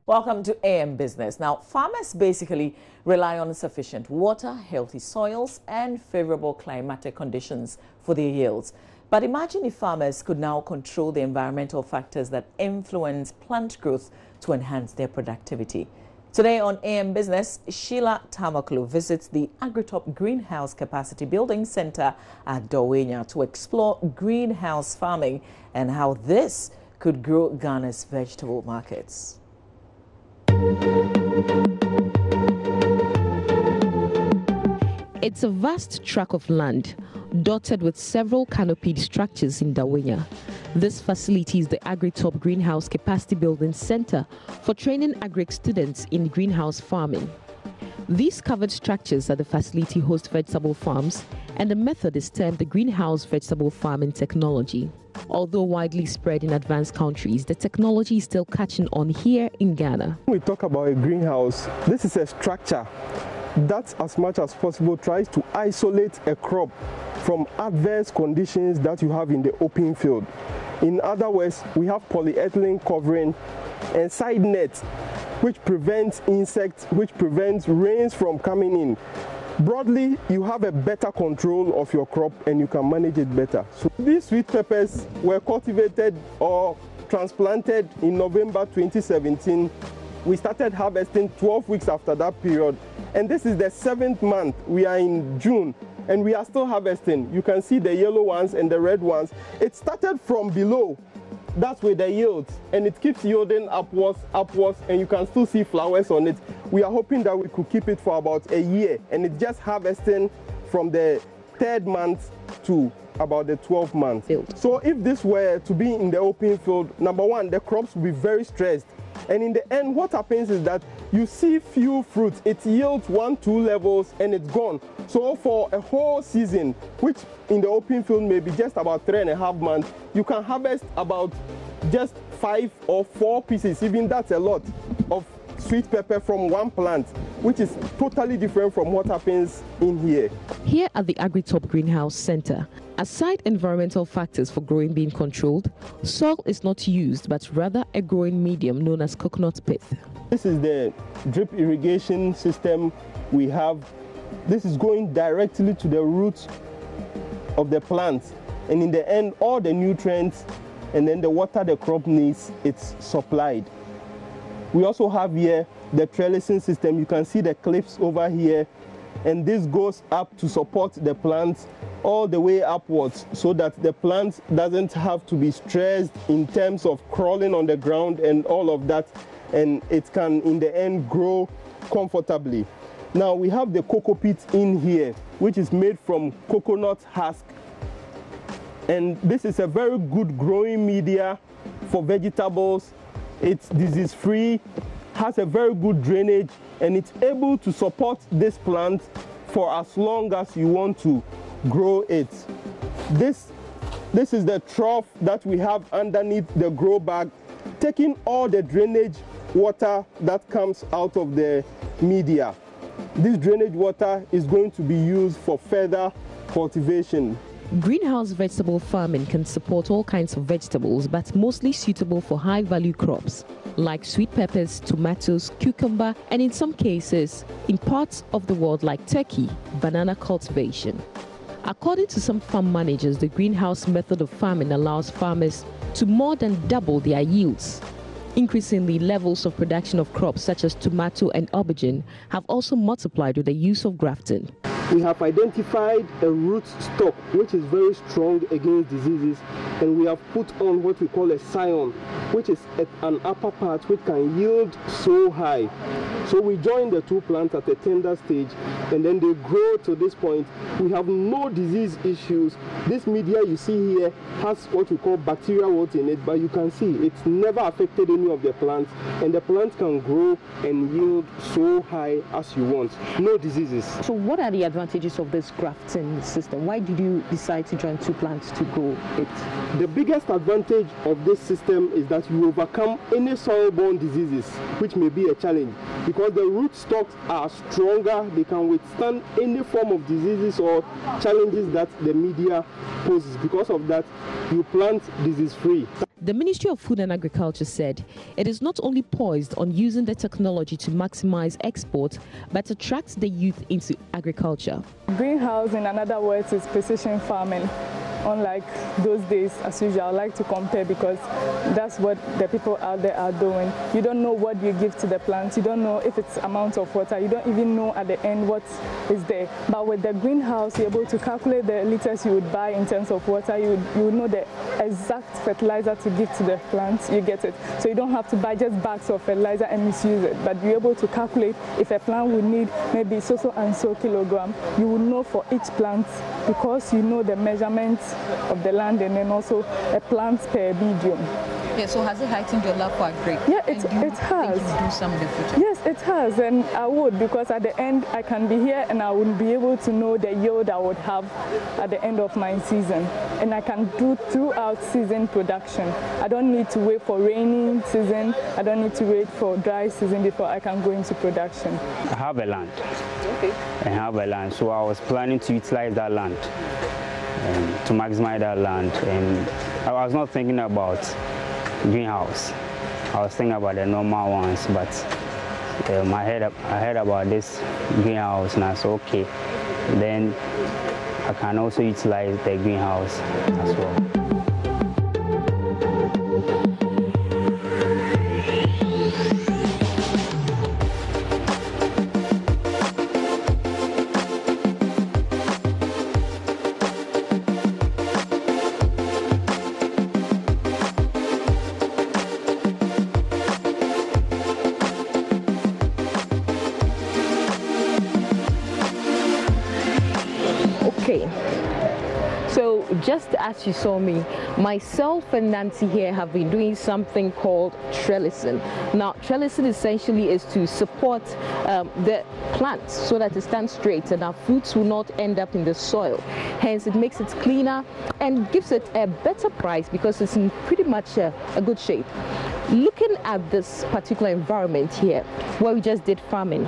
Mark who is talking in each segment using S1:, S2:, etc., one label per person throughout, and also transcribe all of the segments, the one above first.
S1: Welcome to AM Business. Now, farmers basically rely on sufficient water, healthy soils, and favorable climatic conditions for their yields. But imagine if farmers could now control the environmental factors that influence plant growth to enhance their productivity. Today on AM Business, Sheila Tamaklu visits the Agric Greenhouse Capacity Building Center at JoyNews to explore greenhouse farming and how this could grow Ghana's vegetable markets.
S2: It's a vast tract of land dotted with several canopied structures in JoyNews. This facility is the Agric Greenhouse Capacity Building Center for training Agric students in greenhouse farming. These covered structures at the facility host vegetable farms, and the method is termed the greenhouse vegetable farming technology. Although widely spread in advanced countries, the technology is still catching on here in Ghana.
S3: When we talk about a greenhouse, this is a structure that, as much as possible, tries to isolate a crop from adverse conditions that you have in the open field. In other words, we have polyethylene covering and side nets, which prevents insects, which prevents rains from coming in. Broadly, you have a better control of your crop and you can manage it better. So these sweet peppers were cultivated or transplanted in November 2017. We started harvesting 12 weeks after that period. And this is the 7th month. We are in June and we are still harvesting. You can see the yellow ones and the red ones. It started from below. That's where the yields, and it keeps yielding upwards, and you can still see flowers on it. We are hoping that we could keep it for about a year, and it's just harvesting from the 3rd month to about the 12th month. So if this were to be in the open field, number one, the crops will be very stressed. And in the end, what happens is that you see few fruits. It yields 1-2 levels and it's gone. So for a whole season, which in the open field may be just about 3.5 months, you can harvest about just 5 or 4 pieces. Even that's a lot of sweet pepper from one plant, which is totally different from what happens in here.
S2: Here at the Agric Greenhouse Center, aside environmental factors for growing being controlled, soil is not used, but rather a growing medium known as coconut pith.
S3: This is the drip irrigation system we have. This is going directly to the roots of the plants. And in the end, all the nutrients and then the water the crop needs, it's supplied. We also have here the trellising system. You can see the clips over here, and this goes up to support the plants all the way upwards so that the plant doesn't have to be stressed in terms of crawling on the ground and all of that, and it can in the end grow comfortably. Now we have the cocoa pit in here, which is made from coconut husk, and this is a very good growing media for vegetables. It's disease-free, has a very good drainage, and it's able to support this plant for as long as you want to grow it. This is the trough that we have underneath the grow bag, taking all the drainage water that comes out of the media. This drainage water is going to be used for further cultivation.
S2: Greenhouse vegetable farming can support all kinds of vegetables, but mostly suitable for high-value crops like sweet peppers, tomatoes, cucumber, and in some cases, in parts of the world like Turkey, banana cultivation. According to some farm managers, the greenhouse method of farming allows farmers to more than double their yields. Increasingly, levels of production of crops such as tomato and aubergine have also multiplied with the use of grafting.
S3: We have identified a root stock which is very strong against diseases, and we have put on what we call a scion, which is an upper part which can yield so high. So we join the two plants at a tender stage, and then they grow to this point. We have no disease issues. This media you see here has what we call bacterial rot in it, but you can see it's never affected any of the plants, and the plants can grow and yield so high as you want. No diseases.
S2: So what are the advantages of this grafting system? Why did you decide to join two plants to grow it?
S3: The biggest advantage of this system is that you overcome any soil-borne diseases, which may be a challenge, because the root stocks are stronger. They can withstand any form of diseases or challenges that the media poses. Because of that, you plant disease-free.
S2: The Ministry of Food and Agriculture said it is not only poised on using the technology to maximize export, but attract the youth into agriculture.
S4: Greenhouse, in other words, is precision farming. Unlike those days, as usual, I like to compare because that's what the people out there are doing. You don't know what you give to the plants. You don't know if it's amount of water. You don't even know at the end what is there. But with the greenhouse, you're able to calculate the liters you would buy in terms of water. You would know the exact fertilizer to give to the plants. You get it. So you don't have to buy just bags of fertilizer and misuse it. But you're able to calculate if a plant would need maybe so and so kilogram. You will know for each plant because you know the measurements of the land and then also a plant per medium.
S2: Yeah, so has it heightened your love for Agric?
S4: Yeah, it has.
S2: Think you do some in the future?
S4: Yes, it has, and I would, because at the end I can be here and I would be able to know the yield I would have at the end of my season, and I can do throughout season production. I don't need to wait for rainy season. I don't need to wait for dry season before I can go into production.
S5: I have a land.
S4: Okay.
S5: I have a land, so I was planning to utilize that land. To maximize that land, and I was not thinking about greenhouse. I was thinking about the normal ones, but I heard about this greenhouse and I said, okay, then I can also utilize the greenhouse as well.
S2: So just as you saw me, myself and Nancy here have been doing something called trellising. Now, trellising essentially is to support the plants so that it stands straight and our fruits will not end up in the soil. Hence, it makes it cleaner and gives it a better price because it's in pretty much a good shape. Looking at this particular environment here, where we just did farming,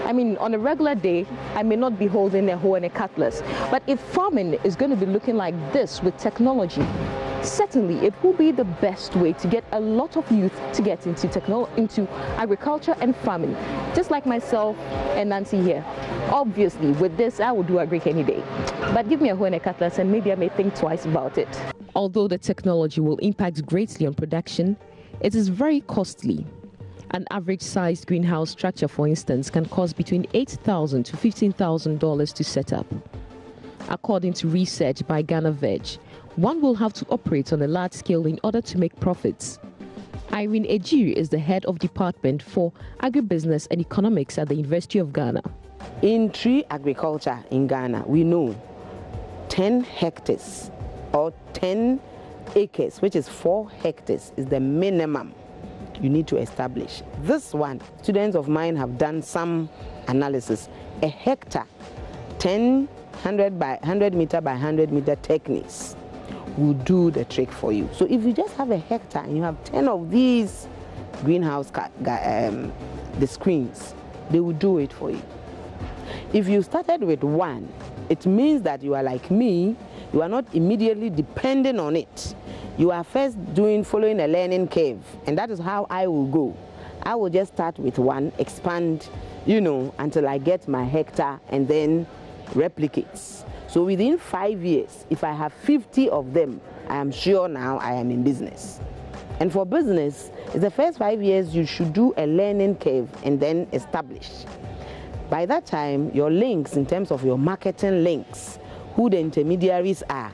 S2: I mean, on a regular day, I may not be holding a hoe and a cutlass, but if farming is going to be looking like this with technology, certainly it will be the best way to get a lot of youth to get into agriculture and farming, just like myself and Nancy here. Obviously, with this, I would do Agric any day, but give me a hoe and a cutlass and maybe I may think twice about it. Although the technology will impact greatly on production, it is very costly. An average-sized greenhouse structure, for instance, can cost between $8,000 to $15,000 to set up. According to research by Ghana Veg, one will have to operate on a large scale in order to make profits. Irene Ejiri is the head of Department for Agribusiness and Economics at the University of Ghana.
S6: In tree agriculture in Ghana, we know 10 hectares or 10 acres, which is 4 hectares, is the minimum you need to establish. This one, students of mine have done some analysis. A hectare, 100 by 100 meter by 100 meter techniques will do the trick for you. So if you just have a hectare and you have 10 of these greenhouse the screens, they will do it for you. If you started with one, it means that you are like me, you are not immediately dependent on it. You are first following a learning curve, and that is how I will go. I will just start with one, expand, until I get my hectare and then replicates. So within 5 years, if I have 50 of them, I am sure now I am in business. And for business, in the first 5 years, you should do a learning curve and then establish. By that time, your links, in terms of your marketing links, who the intermediaries are,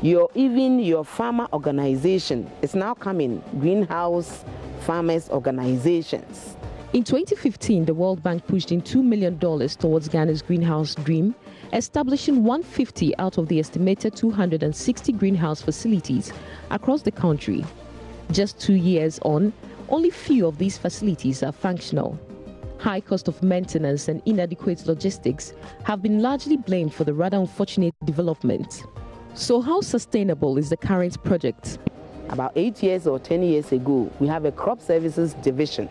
S6: even your farmer organization is now coming, greenhouse farmers organizations.
S2: In 2015, the World Bank pushed in $2 million towards Ghana's greenhouse dream, establishing 150 out of the estimated 260 greenhouse facilities across the country. Just 2 years on, only few of these facilities are functional. High cost of maintenance and inadequate logistics have been largely blamed for the rather unfortunate development. So how sustainable is the current project?
S6: About 8 years or 10 years ago, we have a crop services division.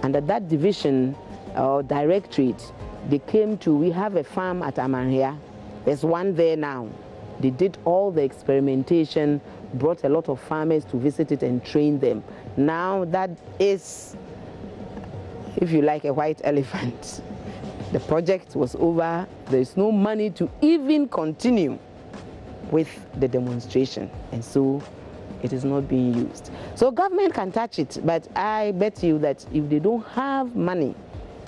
S6: Under that division or directorate, we have a farm at Amanhia. There's one there now. They did all the experimentation brought a lot of farmers to visit it and train them. Now that is, if you like, a white elephant. The project was over. There is no money to even continue with the demonstration, and so it is not being used. So government can touch it, but I bet you that if they don't have money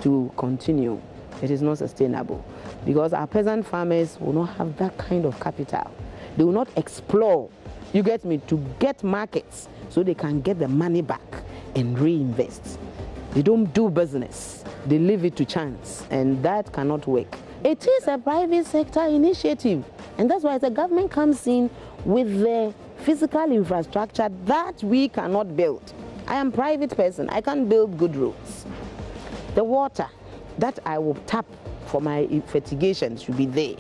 S6: to continue, it is not sustainable, because our peasant farmers will not have that kind of capital. They will not explore, you get me, to get markets so they can get the money back and reinvest. They don't do business. They leave it to chance, and that cannot work. It is a private sector initiative, and that's why the government comes in with the physical infrastructure that we cannot build. I am a private person. I can't build good roads. The water that I will tap for my fertigation should be there.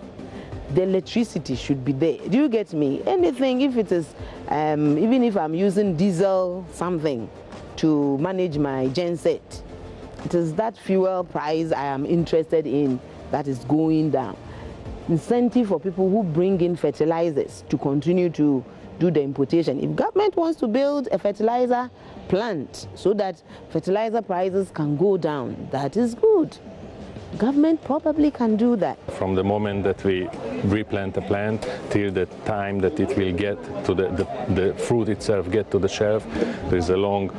S6: The electricity should be there. Do you get me? Anything, if it is, even if I'm using diesel something to manage my genset, it is that fuel price I am interested in that is going down. Incentive for people who bring in fertilizers to continue to do the importation. If government wants to build a fertilizer plant so that fertilizer prices can go down, that is good. Government probably can do that.
S7: From the moment that we replant a plant till the time that it will get to the fruit itself get to the shelf, there is a long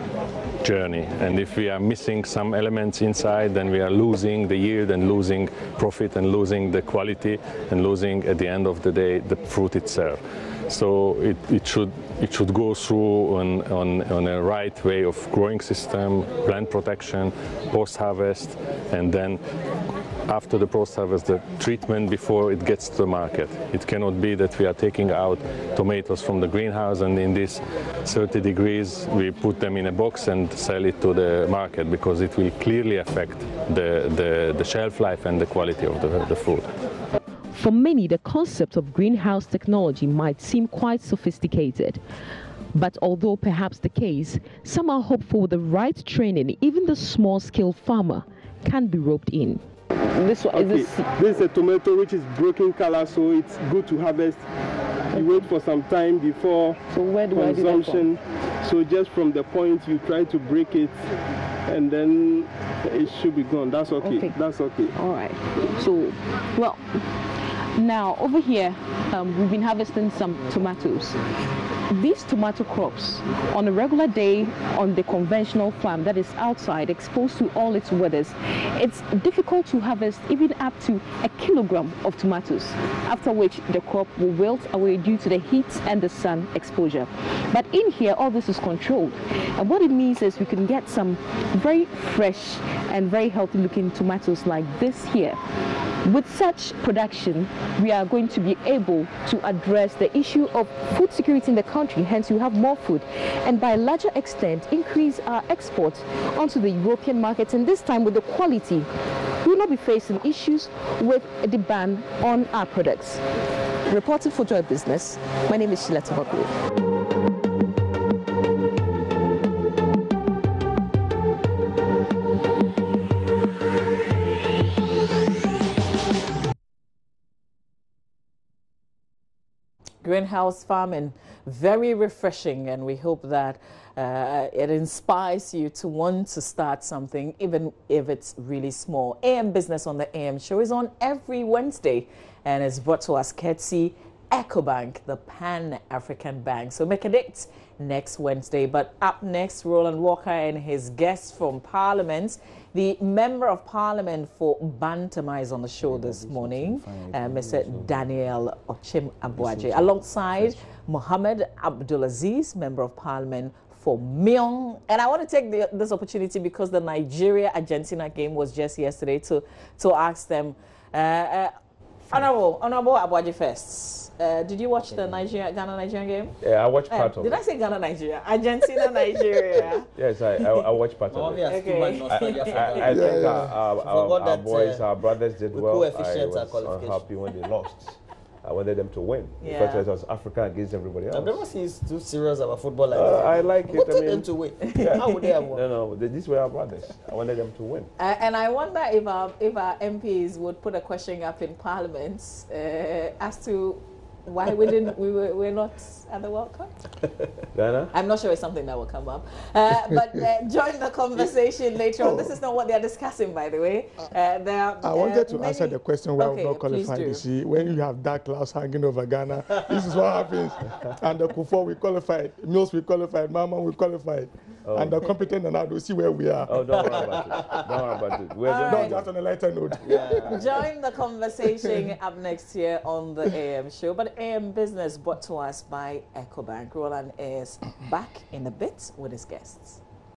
S7: journey, and if we are missing some elements inside, then we are losing the yield and losing profit and losing the quality and losing, at the end of the day, the fruit itself. So it should go through on a right way of growing system, plant protection, post-harvest, and then after the post-harvest, the treatment before it gets to the market. It cannot be that we are taking out tomatoes from the greenhouse and in this 30 degrees we put them in a box and sell it to the market, because it will clearly affect the shelf life and the quality of the food.
S2: For many, the concept of greenhouse technology might seem quite sophisticated. But although perhaps the case, some are hopeful with the right training, even the small-scale farmer can be roped in.
S3: This is a tomato which is broken color, so it's good to harvest. You wait for some time before consumption. So just from the point you try to break it, and then it should be gone. That's okay. That's okay.
S2: All right. So, well, now over here we've been harvesting some tomatoes. These tomato crops, on a regular day on the conventional farm that is outside, exposed to all its weathers, it's difficult to harvest even up to a kilogram of tomatoes, after which the crop will wilt away due to the heat and the sun exposure. But in here, all this is controlled. And what it means is we can get some very fresh and very healthy looking tomatoes like this here. With such production, we are going to be able to address the issue of food security in the country, hence you have more food, and by a larger extent increase our exports onto the European markets, and this time with the quality. We will not be facing issues with the ban on our products.
S1: Reporting for Joy Business, my name is Sheila Tomaku. Greenhouse farming, very refreshing, and we hope that it inspires you to want to start something, even if it's really small. AM Business on the AM show is on every Wednesday and is brought to us courtesy EcoBank, the Pan-African Bank. So make a date next Wednesday. But up next, Roland Walker and his guests from Parliament. The Member of Parliament for Bantama is on the show this morning, Mr. Daniel Ochim Abuaje, alongside Mohammed Abdulaziz, Member of Parliament for Myong. And I want to take this opportunity, because the Nigeria-Argentina game was just yesterday, to ask them, Honorable Abuaje first. Did you watch the Ghana-Nigeria game?
S8: Yeah, I watched part of it.
S1: Did I say Ghana-Nigeria? Argentina-Nigeria.
S8: Yes, I watched part of it.
S1: Okay.
S8: I think our boys, our brothers did well. I was unhappy when they lost. I wanted them to win, because it was Africa against everybody else.
S9: I've never seen you too serious about football like this.
S8: I like it.
S9: I wanted them to win. How would they have won?
S8: No, these were our brothers. I wanted them to win.
S1: And I wonder if our MPs would put a question up in Parliament as to why we're not at the World Cup?
S8: Ghana?
S1: I'm not sure it's something that will come up. But join the conversation later on. This is not what they're discussing, by the way.
S10: I wanted to answer the question why we're not qualified. You see, when you have dark clouds hanging over Ghana, this is what happens. And the Kufuor we qualified, Mills we qualified, Mama we qualified. Oh. And the competent and now we'll see where we are.
S8: Oh, don't worry about it. Don't worry about it.
S10: Not just on a lighter note.
S1: Yeah. Join the conversation up next here on the AM show. But AM Business brought to us by EcoBank. Roland is back in a bit with his guests.